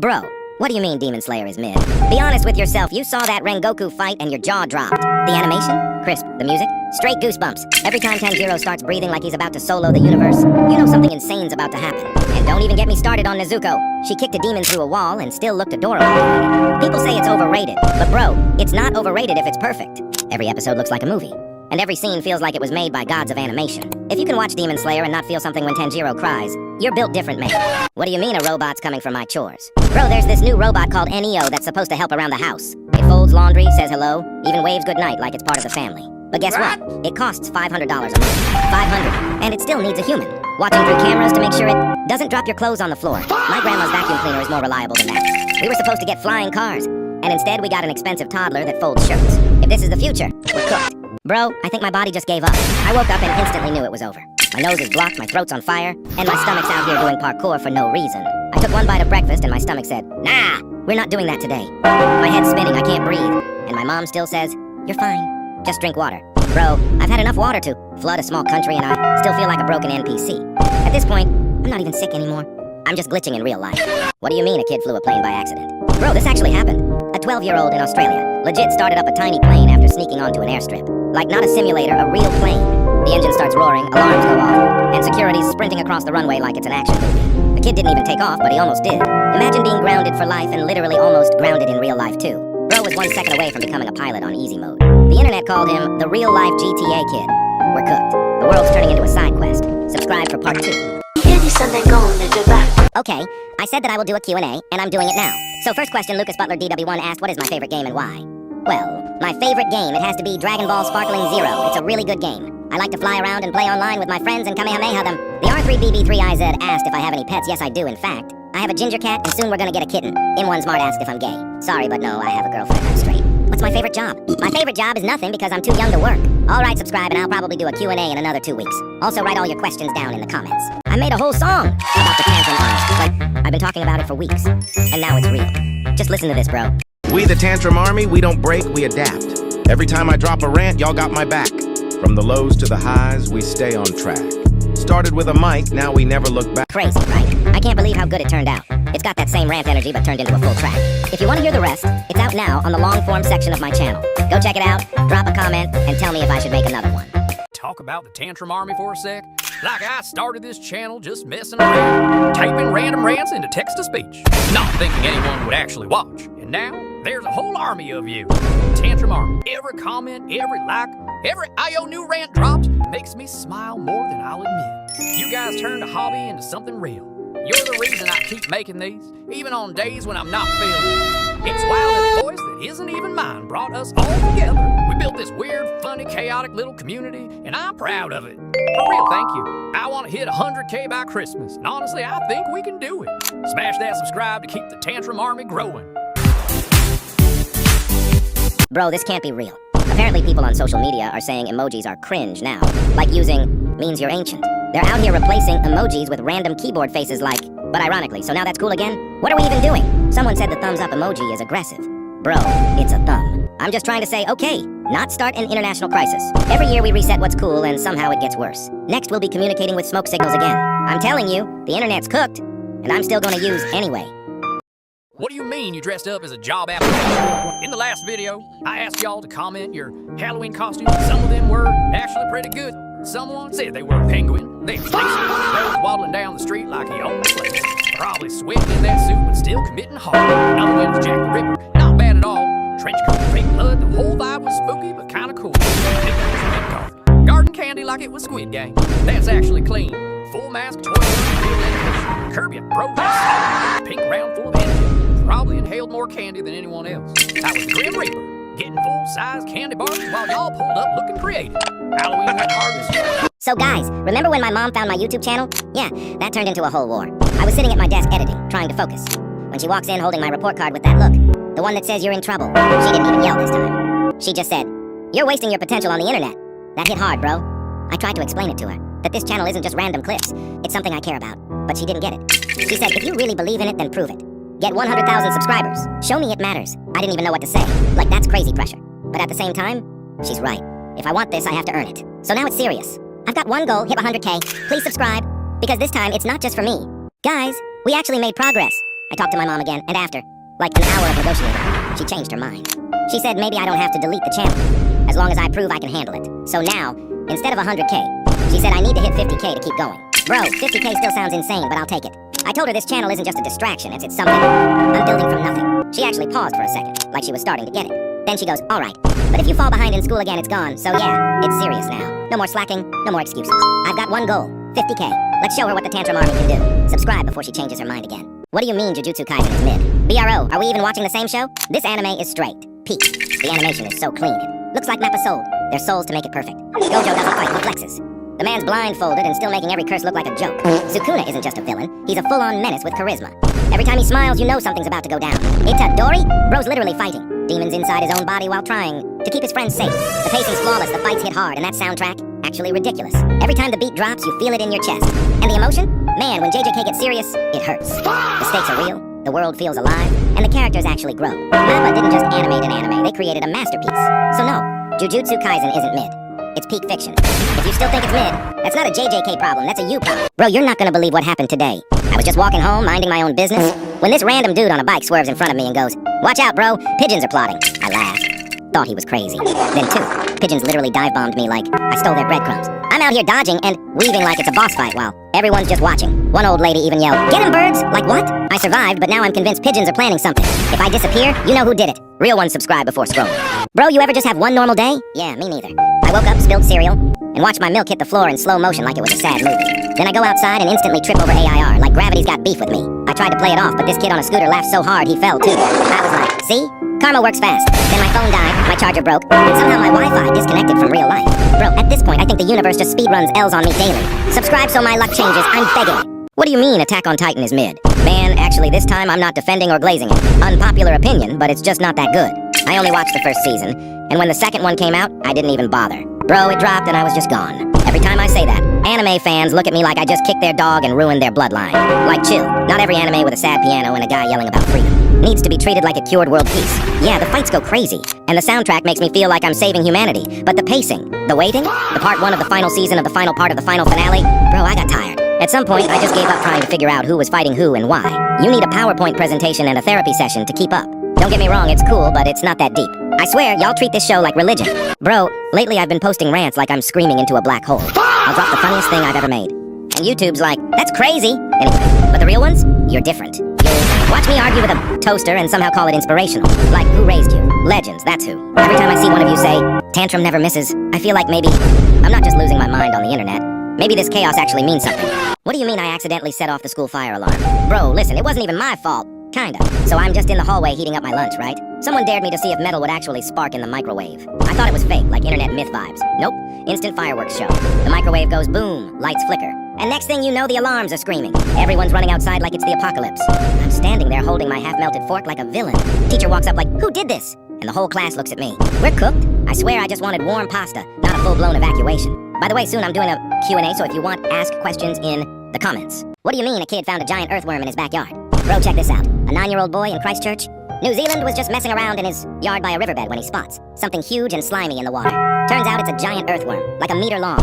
Bro, what do you mean Demon Slayer is mid? Be honest with yourself, you saw that Rengoku fight and your jaw dropped. The animation? Crisp. The music? Straight goosebumps. Every time Tanjiro starts breathing like he's about to solo the universe, you know something insane's about to happen. And don't even get me started on Nezuko. She kicked a demon through a wall and still looked adorable. People say it's overrated, but bro, it's not overrated if it's perfect. Every episode looks like a movie, and every scene feels like it was made by gods of animation. If you can watch Demon Slayer and not feel something when Tanjiro cries, you're built different, man. What do you mean a robot's coming for my chores? Bro, there's this new robot called Neo that's supposed to help around the house. It folds laundry, says hello, even waves goodnight like it's part of the family. But guess what? It costs $500 a month. $500. And it still needs a human. Watching through cameras to make sure it doesn't drop your clothes on the floor. My grandma's vacuum cleaner is more reliable than that. We were supposed to get flying cars, and instead we got an expensive toddler that folds shirts. If this is the future, we're cooked. Bro, I think my body just gave up. I woke up and instantly knew it was over. My nose is blocked, my throat's on fire, and my stomach's out here doing parkour for no reason. I took one bite of breakfast and my stomach said, nah, we're not doing that today. My head's spinning, I can't breathe, and my mom still says, you're fine, just drink water. Bro, I've had enough water to flood a small country and I still feel like a broken NPC. At this point, I'm not even sick anymore. I'm just glitching in real life. What do you mean a kid flew a plane by accident? Bro, this actually happened. A 12-year-old in Australia legit started up a tiny plane after sneaking onto an airstrip. Like not a simulator, a real plane. The engine starts roaring, alarms go off, and security's sprinting across the runway like it's an action movie. The kid didn't even take off, but he almost did. Imagine being grounded for life and literally almost grounded in real life too. Bro was 1 second away from becoming a pilot on easy mode. The internet called him the real-life GTA kid. We're cooked. The world's turning into a side quest. Subscribe for part 2. Okay, I said that I will do a Q&A, and I'm doing it now. So first question, Lucas Butler DW1 asked, what is my favorite game and why? Well, my favorite game, it has to be Dragon Ball Sparkling Zero. It's a really good game. I like to fly around and play online with my friends and Kamehameha them. The R3BB3IZ asked if I have any pets. Yes, I do, in fact. I have a ginger cat, and soon we're gonna get a kitten. In1 Smart asked if I'm gay. Sorry, but no, I have a girlfriend. I'm straight. What's my favorite job? My favorite job is nothing because I'm too young to work. Alright, subscribe and I'll probably do a Q&A in another 2 weeks. Also write all your questions down in the comments. I made a whole song about the Tantrum Army. Like, I've been talking about it for weeks. And now it's real. Just listen to this, bro. We the Tantrum Army, we don't break, we adapt. Every time I drop a rant, y'all got my back. From the lows to the highs, we stay on track. Started with a mic, now we never look back. Crazy, right? I can't believe how good it turned out. It's got that same rant energy but turned into a full track. If you want to hear the rest, it's out now on the long form section of my channel. Go check it out, drop a comment, and tell me if I should make another one. Talk about the Tantrum Army for a sec. Like I started this channel just messing around, typing random rants into text-to-speech, not thinking anyone would actually watch. And now, there's a whole army of you. Tantrum Army. Every comment, every like, every IO new rant dropped makes me smile more than I'll admit. You guys turned a hobby into something real. You're the reason I keep making these, even on days when I'm not feeling it. It's wild that a voice that isn't even mine brought us all together. We built this weird, funny, chaotic little community, and I'm proud of it. For real, thank you. I want to hit 100K by Christmas, and honestly, I think we can do it. Smash that subscribe to keep the Tantrum Army growing. Bro, this can't be real. Apparently people on social media are saying emojis are cringe now. Like using means you're ancient. They're out here replacing emojis with random keyboard faces like, but ironically, so now that's cool again? What are we even doing? Someone said the thumbs up emoji is aggressive. Bro, it's a thumb. I'm just trying to say, okay, not start an international crisis. Every year we reset what's cool and somehow it gets worse. Next we'll be communicating with smoke signals again. I'm telling you, the internet's cooked, and I'm still gonna use anyway. What do you mean you dressed up as a job application? In the last video, I asked y'all to comment your Halloween costumes. Some of them were actually pretty good. Someone said they were a penguin. Then Stacy was waddling down the street like he owned the place. Probably sweating in that suit, but still committing hard. Another one was Jack the Ripper. Not bad at all. Trench coat, fake blood, the whole vibe was spooky, but kinda cool. Garden candy like it was Squid Game. That's actually clean. Full mask, toy, curb ya, bro. Pink round full of energy. Probably inhaled more candy than anyone else. That was the Grim Reaper, getting full-size candy bars while y'all pulled up looking creative. Halloween went hard this year. So guys, remember when my mom found my YouTube channel? Yeah, that turned into a whole war. I was sitting at my desk editing, trying to focus, when she walks in holding my report card with that look. The one that says you're in trouble. She didn't even yell this time. She just said, you're wasting your potential on the internet. That hit hard, bro. I tried to explain it to her, that this channel isn't just random clips. It's something I care about. But she didn't get it. She said, if you really believe in it, then prove it. Get 100,000 subscribers. Show me it matters. I didn't even know what to say. Like, that's crazy pressure. But at the same time, she's right. If I want this, I have to earn it. So now it's serious. I've got one goal, hit 100K. Please subscribe, because this time it's not just for me. Guys, we actually made progress. I talked to my mom again, and after, like an hour of negotiating, she changed her mind. She said maybe I don't have to delete the channel, as long as I prove I can handle it. So now, instead of 100K, she said I need to hit 50K to keep going. Bro, 50K still sounds insane, but I'll take it. I told her this channel isn't just a distraction, it's something I'm building from nothing. She actually paused for a second, like she was starting to get it. Then she goes, alright, but if you fall behind in school again, it's gone. So yeah, it's serious now. No more slacking, no more excuses. I've got one goal, 50K. Let's show her what the Tantrum Army can do. Subscribe before she changes her mind again. What do you mean Jujutsu Kaisen is mid? BRO, are we even watching the same show? This anime is straight. Peak. The animation is so clean. It looks like Mappa sold their souls to make it perfect. Gojo doesn't fight, he flexes. The man's blindfolded and still making every curse look like a joke. Sukuna isn't just a villain, he's a full-on menace with charisma. Every time he smiles, you know something's about to go down. Itadori? Bro's literally fighting demons inside his own body while trying to keep his friends safe. The pacing's flawless, the fights hit hard, and that soundtrack, actually ridiculous. Every time the beat drops, you feel it in your chest. And the emotion? Man, when JJK gets serious, it hurts. The stakes are real, the world feels alive, and the characters actually grow. Mappa didn't just animate an anime, they created a masterpiece. So no, Jujutsu Kaisen isn't mid. It's peak fiction. If you still think it's mid, that's not a JJK problem, that's a you problem. Bro, you're not gonna believe what happened today. I was just walking home, minding my own business, when this random dude on a bike swerves in front of me and goes, "Watch out, bro, pigeons are plotting." I laughed. Thought he was crazy. Then two, pigeons literally dive-bombed me like I stole their breadcrumbs. I'm out here dodging and weaving like it's a boss fight while everyone's just watching. One old lady even yelled, "Get him, birds!" Like what? I survived, but now I'm convinced pigeons are planning something. If I disappear, you know who did it. Real ones subscribe before scrolling. Bro, you ever just have one normal day? Yeah, me neither. I woke up, spilled cereal, and watched my milk hit the floor in slow motion like it was a sad movie. Then I go outside and instantly trip over AIR, like gravity's got beef with me. I tried to play it off, but this kid on a scooter laughed so hard he fell too. I was like, see? Karma works fast. Then my phone died, my charger broke, and somehow my Wi-Fi disconnected from real life. Bro, at this point, I think the universe just speedruns L's on me daily. Subscribe so my luck changes, I'm begging. What do you mean Attack on Titan is mid? Man, actually this time I'm not defending or glazing it. Unpopular opinion, but it's just not that good. I only watched the first season, and when the second one came out, I didn't even bother. Bro, it dropped and I was just gone. Every time I say that, anime fans look at me like I just kicked their dog and ruined their bloodline. Like chill, not every anime with a sad piano and a guy yelling about freedom needs to be treated like a cured world peace. Yeah, the fights go crazy, and the soundtrack makes me feel like I'm saving humanity, but the pacing, the waiting, the part 1 of the final season of the final part of the final finale, bro, I got tired. At some point, I just gave up trying to figure out who was fighting who and why. You need a PowerPoint presentation and a therapy session to keep up. Don't get me wrong, it's cool, but it's not that deep. I swear, y'all treat this show like religion. Bro, lately I've been posting rants like I'm screaming into a black hole. I'll drop the funniest thing I've ever made. And YouTube's like, that's crazy! Anyway, but the real ones? You're different. You'll watch me argue with a toaster and somehow call it inspirational. Like, who raised you? Legends, that's who. Every time I see one of you say, "Tantrum never misses," I feel like maybe I'm not just losing my mind on the internet. Maybe this chaos actually means something. What do you mean I accidentally set off the school fire alarm? Bro, listen, it wasn't even my fault. Kinda. So I'm just in the hallway heating up my lunch, right? Someone dared me to see if metal would actually spark in the microwave. I thought it was fake, like internet myth vibes. Nope. Instant fireworks show. The microwave goes boom, lights flicker. And next thing you know, the alarms are screaming. Everyone's running outside like it's the apocalypse. I'm standing there holding my half-melted fork like a villain. Teacher walks up like, "Who did this?" And the whole class looks at me. We're cooked. I swear I just wanted warm pasta, not a full-blown evacuation. By the way, soon I'm doing a Q&A, so if you want, ask questions in the comments. What do you mean a kid found a giant earthworm in his backyard? Bro, check this out. A 9-year-old boy in Christchurch, New Zealand, was just messing around in his yard by a riverbed when he spots something huge and slimy in the water. Turns out it's a giant earthworm, like a meter long.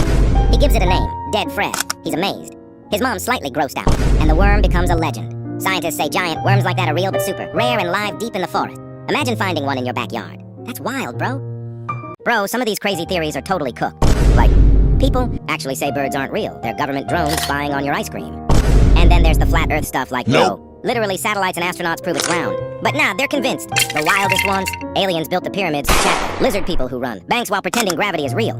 He gives it a name, Dead Fred. He's amazed. His mom's slightly grossed out, and the worm becomes a legend. Scientists say giant worms like that are real but super rare and live deep in the forest. Imagine finding one in your backyard. That's wild, bro. Bro, some of these crazy theories are totally cooked. Like, people actually say birds aren't real. They're government drones spying on your ice cream. And then there's the flat earth stuff like, no. Literally satellites and astronauts prove it's round. But nah, they're convinced. The wildest ones, aliens built the pyramids, chat, lizard people who run banks while pretending gravity is real.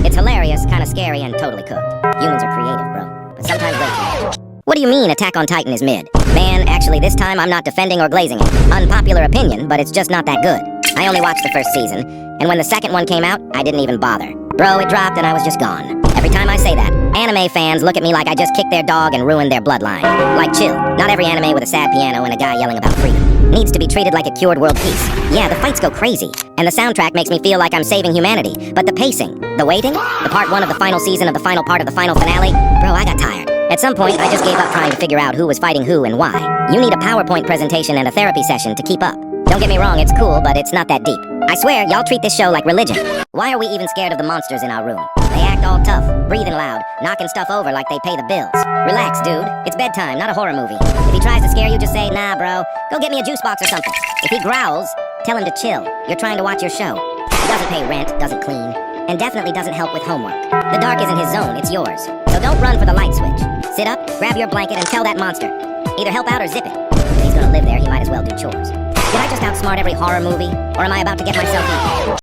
It's hilarious, kinda scary, and totally cooked. Humans are creative, bro. But sometimes way too much. What do you mean Attack on Titan is mid? Man, actually this time I'm not defending or glazing it. Unpopular opinion, but it's just not that good. I only watched the first season, and when the second one came out, I didn't even bother. Bro, it dropped and I was just gone. Every time I say that, anime fans look at me like I just kicked their dog and ruined their bloodline. Like chill, not every anime with a sad piano and a guy yelling about freedom needs to be treated like a cured world peace. Yeah, the fights go crazy, and the soundtrack makes me feel like I'm saving humanity, but the pacing, the waiting, the part 1 of the final season of the final part of the final finale, bro, I got tired. At some point, I just gave up trying to figure out who was fighting who and why. You need a PowerPoint presentation and a therapy session to keep up. Don't get me wrong, it's cool, but it's not that deep. I swear, y'all treat this show like religion. Why are we even scared of the monsters in our room? They act act all tough, breathing loud, knocking stuff over like they pay the bills. Relax, dude. It's bedtime, not a horror movie. If he tries to scare you, just say, nah, bro. Go get me a juice box or something. If he growls, tell him to chill. You're trying to watch your show. He doesn't pay rent, doesn't clean, and definitely doesn't help with homework. The dark isn't his zone, it's yours. So don't run for the light switch. Sit up, grab your blanket, and tell that monster. Either help out or zip it. If he's gonna live there, he might as well do chores. Did I just outsmart every horror movie? Or am I about to get myself eaten?